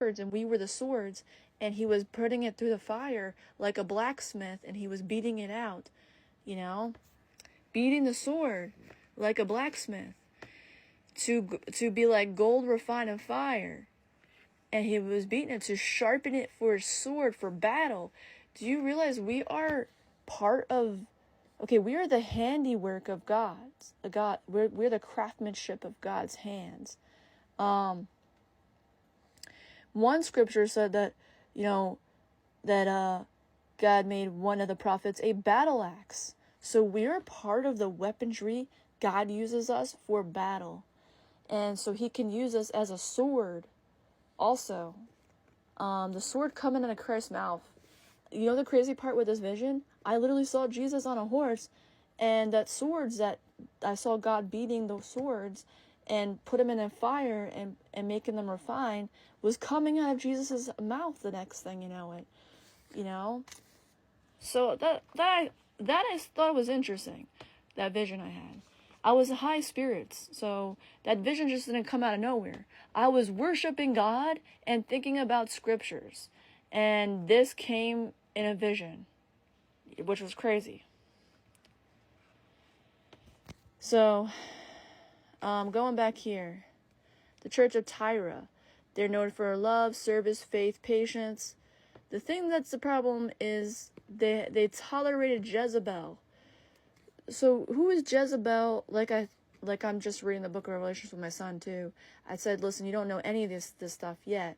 swords and we were the swords, and he was putting it through the fire like a blacksmith, and he was beating it out, beating the sword like a blacksmith to be like gold refined in fire. And he was beating it to sharpen it for a sword for battle. Do you realize we are we are the handiwork of God. We're the craftsmanship of God's hands. One scripture said that, God made one of the prophets a battle axe. So we're part of the weaponry God uses us for battle. And so he can use us as a sword also. The sword coming out of Christ's mouth. You know the crazy part with this vision? I literally saw Jesus on a horse, and that swords that I saw God beating those swords and put them in a fire and making them refine was coming out of Jesus's mouth the next thing you know it. So that I thought was interesting, that vision I had. I was in high spirits, so that vision just didn't come out of nowhere. I was worshiping God and thinking about scriptures, and this came in a vision, which was crazy. So, going back here, the Church of Tyre, they're known for love, service, faith, patience. The thing that's the problem is they tolerated Jezebel. So who is Jezebel? Like I'm just reading the book of Revelations with my son too. I said, listen, you don't know any of this stuff yet.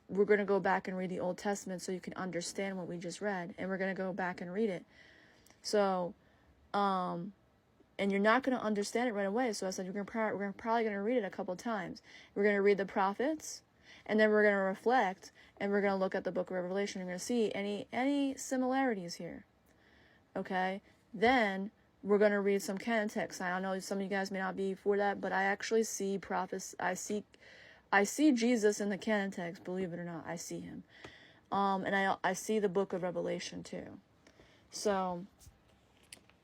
We're going to go back and read the Old Testament so you can understand what we just read. And we're going to go back and read it. So, and you're not going to understand it right away. So I said, we're probably going to read it a couple times. We're going to read the prophets, and then we're going to reflect, and we're going to look at the book of Revelation. We're going to see any similarities here. Okay? Then we're going to read some canon texts. I know some of you guys may not be for that, but I actually see prophets. I see Jesus in the canon text, believe it or not. I see him. And I see the book of Revelation too. So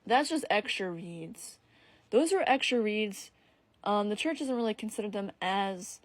that's just extra reads. Those are extra reads. The church doesn't really consider them as